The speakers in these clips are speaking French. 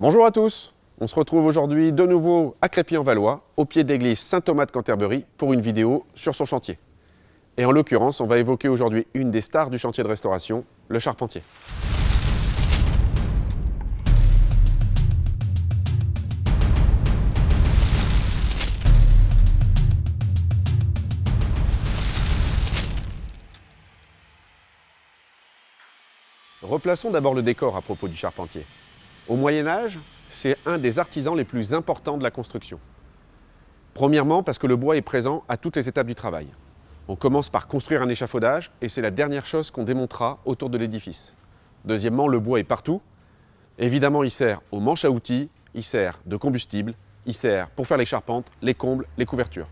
Bonjour à tous, on se retrouve aujourd'hui de nouveau à Crépy-en-Valois, au pied de l'église Saint-Thomas de Canterbury, pour une vidéo sur son chantier. Et en l'occurrence, on va évoquer aujourd'hui une des stars du chantier de restauration, le charpentier. Replaçons d'abord le décor à propos du charpentier. Au Moyen-Âge, c'est un des artisans les plus importants de la construction. Premièrement, parce que le bois est présent à toutes les étapes du travail. On commence par construire un échafaudage et c'est la dernière chose qu'on démontera autour de l'édifice. Deuxièmement, le bois est partout. Évidemment, il sert aux manches à outils, il sert de combustible, il sert pour faire les charpentes, les combles, les couvertures.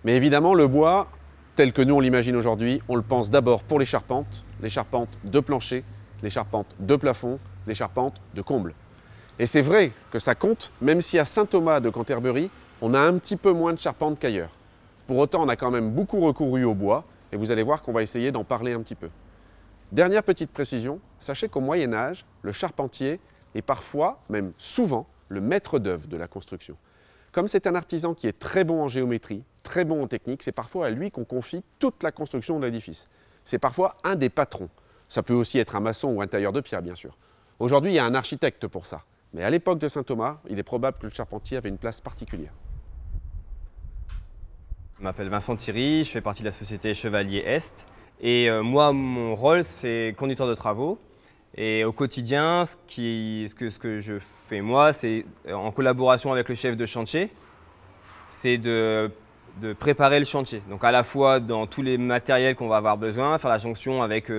Mais évidemment, le bois, tel que nous on l'imagine aujourd'hui, on le pense d'abord pour les charpentes de plancher, les charpentes de plafond, les charpentes de combles. Et c'est vrai que ça compte, même si à Saint-Thomas de Canterbury, on a un petit peu moins de charpentes qu'ailleurs. Pour autant, on a quand même beaucoup recouru au bois, et vous allez voir qu'on va essayer d'en parler un petit peu. Dernière petite précision, sachez qu'au Moyen-Âge, le charpentier est parfois, même souvent, le maître d'œuvre de la construction. Comme c'est un artisan qui est très bon en géométrie, très bon en technique, c'est parfois à lui qu'on confie toute la construction de l'édifice. C'est parfois un des patrons. Ça peut aussi être un maçon ou un tailleur de pierre, bien sûr. Aujourd'hui, il y a un architecte pour ça. Mais à l'époque de Saint-Thomas, il est probable que le charpentier avait une place particulière. Je m'appelle Vincent Thierry, je fais partie de la société Chevalier Est. Et moi, mon rôle, c'est conducteur de travaux. Et au quotidien, ce que je fais moi, c'est en collaboration avec le chef de chantier, c'est de préparer le chantier. Donc à la fois dans tous les matériels qu'on va avoir besoin, faire la jonction avec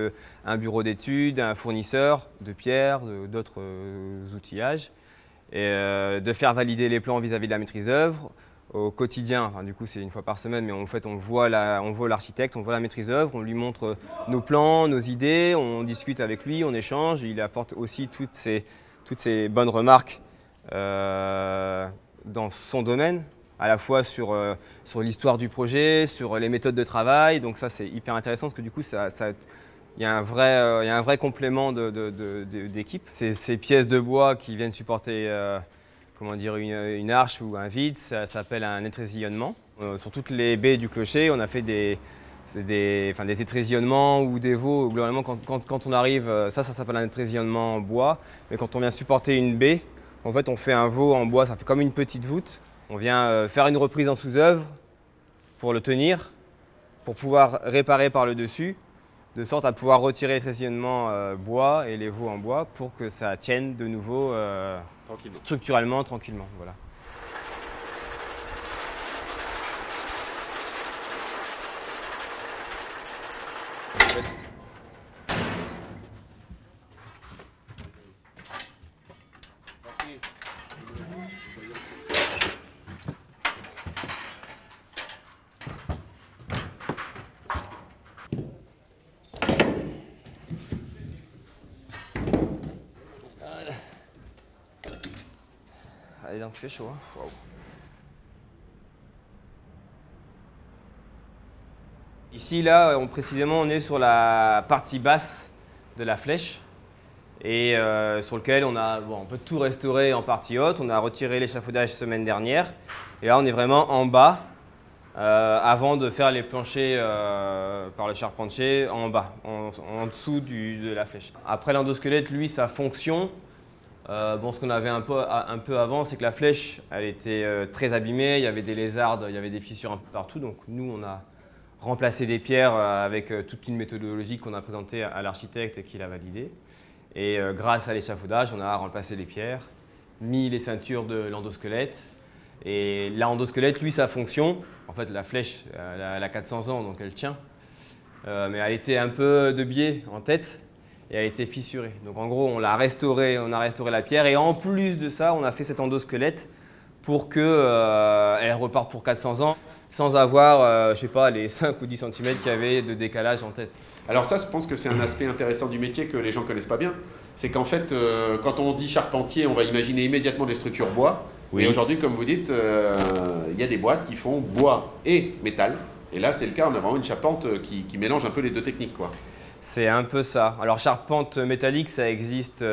un bureau d'études, un fournisseur de pierres, d'autres outillages, et de faire valider les plans vis-à-vis de la maîtrise d'œuvre. Au quotidien, enfin, du coup c'est une fois par semaine, mais en fait on voit l'architecte, on voit la maîtrise d'œuvre, on lui montre nos plans, nos idées, on discute avec lui, on échange, il apporte aussi toutes ces bonnes remarques dans son domaine, à la fois sur l'histoire du projet, sur les méthodes de travail, donc ça c'est hyper intéressant parce que du coup il y a un vrai complément d'équipe. Ces pièces de bois qui viennent supporter comment dire, une arche ou un vide, ça s'appelle un étrésillonnement. Sur toutes les baies du clocher, on a fait des étrésillonnements ou des veaux. Globalement, quand on arrive, ça s'appelle un étrésillonnement en bois. Mais quand on vient supporter une baie, en fait, on fait un veau en bois, ça fait comme une petite voûte. On vient faire une reprise en sous-œuvre pour le tenir, pour pouvoir réparer par le dessus, de sorte à pouvoir retirer l'étrésillonnement bois et les veaux en bois pour que ça tienne de nouveau structurellement, tranquillement. Voilà. Allez, donc il fait chaud. Hein. Wow. Ici, là, précisément, on est sur la partie basse de la flèche et sur lequel on peut tout restaurer en partie haute. On a retiré l'échafaudage semaine dernière et là, on est vraiment en bas avant de faire les planchers par le charpentier en bas, en dessous de la flèche. Après, l'endosquelette, lui, sa fonction, ce qu'on avait un peu avant, c'est que la flèche, elle était très abîmée, il y avait des lézardes, il y avait des fissures un peu partout. Donc nous, on a remplacé des pierres avec toute une méthodologie qu'on a présentée à l'architecte et qu'il a validée. Et grâce à l'échafaudage, on a remplacé les pierres, mis les ceintures de l'endosquelette. Et l'endosquelette, lui, sa fonction, en fait, la flèche, elle a 400 ans, donc elle tient. Mais elle était un peu de biais en tête. Et elle a été fissurée. Donc en gros, on a restauré la pierre et en plus de ça, on a fait cet endosquelette pour qu'elle reparte pour 400 ans sans avoir, je sais pas, les 5 ou 10 cm qu'il y avait de décalage en tête. Alors ça, je pense que c'est un aspect intéressant du métier que les gens ne connaissent pas bien. C'est qu'en fait, quand on dit charpentier, on va imaginer immédiatement des structures bois. Oui. Et aujourd'hui, comme vous dites, il y a des boîtes qui font bois et métal. Et là, c'est le cas, on a vraiment une charpente qui mélange un peu les deux techniques, quoi. C'est un peu ça. Alors charpente métallique, ça existe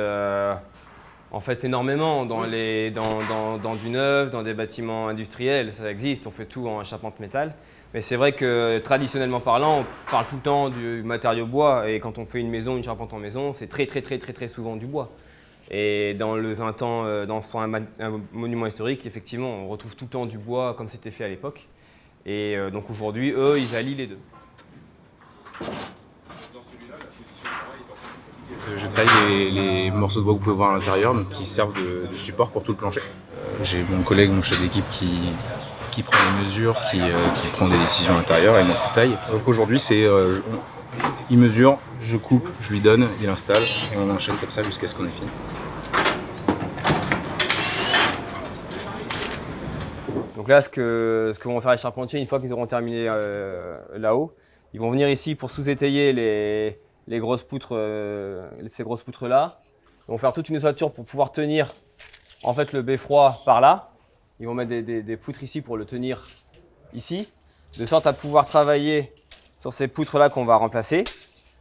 En fait, énormément dans du neuf, dans des bâtiments industriels, ça existe, on fait tout en charpente métal. Mais c'est vrai que traditionnellement parlant, on parle tout le temps du matériau bois et quand on fait une maison, une charpente en maison, c'est très souvent du bois. Et dans un monument historique, effectivement, on retrouve tout le temps du bois comme c'était fait à l'époque. Et donc aujourd'hui, eux, ils allient les deux. Je taille les morceaux de bois que vous pouvez voir à l'intérieur, donc qui servent de support pour tout le plancher. J'ai mon collègue, mon chef d'équipe, qui prend les mesures, qui prend des décisions à l'intérieur et moi qui taille. Donc aujourd'hui, il mesure, je coupe, je lui donne, il installe et on enchaîne comme ça jusqu'à ce qu'on ait fini. Donc là, ce que vont faire les charpentiers, une fois qu'ils auront terminé là-haut, ils vont venir ici pour sous-étayer ces grosses poutres-là. Ils vont faire toute une ossature pour pouvoir tenir en fait le beffroi par là. Ils vont mettre des poutres ici pour le tenir ici, de sorte à pouvoir travailler sur ces poutres-là qu'on va remplacer,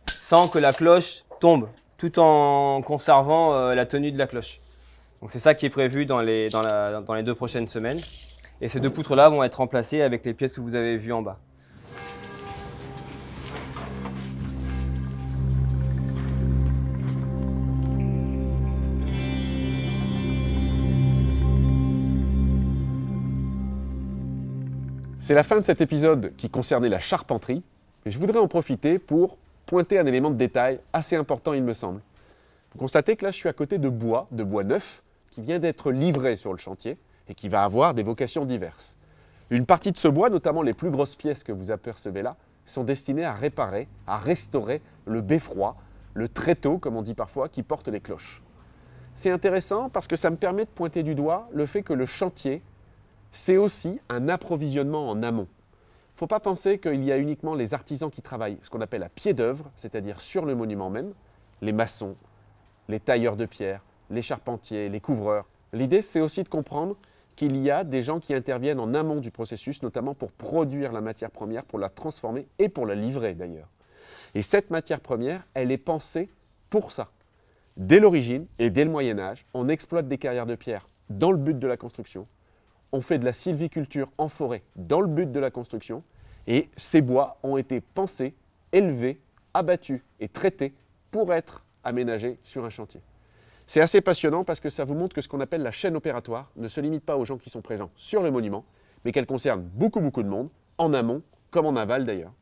sans que la cloche tombe, tout en conservant la tenue de la cloche. Donc c'est ça qui est prévu dans les 2 prochaines semaines. Et ces 2 poutres-là vont être remplacées avec les pièces que vous avez vues en bas. C'est la fin de cet épisode qui concernait la charpenterie, et je voudrais en profiter pour pointer un élément de détail assez important, il me semble. Vous constatez que là, je suis à côté de bois neuf, qui vient d'être livré sur le chantier et qui va avoir des vocations diverses. Une partie de ce bois, notamment les plus grosses pièces que vous apercevez là, sont destinées à réparer, à restaurer le beffroi, le tréteau, comme on dit parfois, qui porte les cloches. C'est intéressant parce que ça me permet de pointer du doigt le fait que le chantier, c'est aussi un approvisionnement en amont. Il ne faut pas penser qu'il y a uniquement les artisans qui travaillent, ce qu'on appelle à pied d'œuvre, c'est-à-dire sur le monument même, les maçons, les tailleurs de pierre, les charpentiers, les couvreurs. L'idée, c'est aussi de comprendre qu'il y a des gens qui interviennent en amont du processus, notamment pour produire la matière première, pour la transformer et pour la livrer d'ailleurs. Et cette matière première, elle est pensée pour ça. Dès l'origine et dès le Moyen-Âge, on exploite des carrières de pierre dans le but de la construction. On fait de la sylviculture en forêt dans le but de la construction et ces bois ont été pensés, élevés, abattus et traités pour être aménagés sur un chantier. C'est assez passionnant parce que ça vous montre que ce qu'on appelle la chaîne opératoire ne se limite pas aux gens qui sont présents sur le monument, mais qu'elle concerne beaucoup de monde, en amont comme en aval d'ailleurs.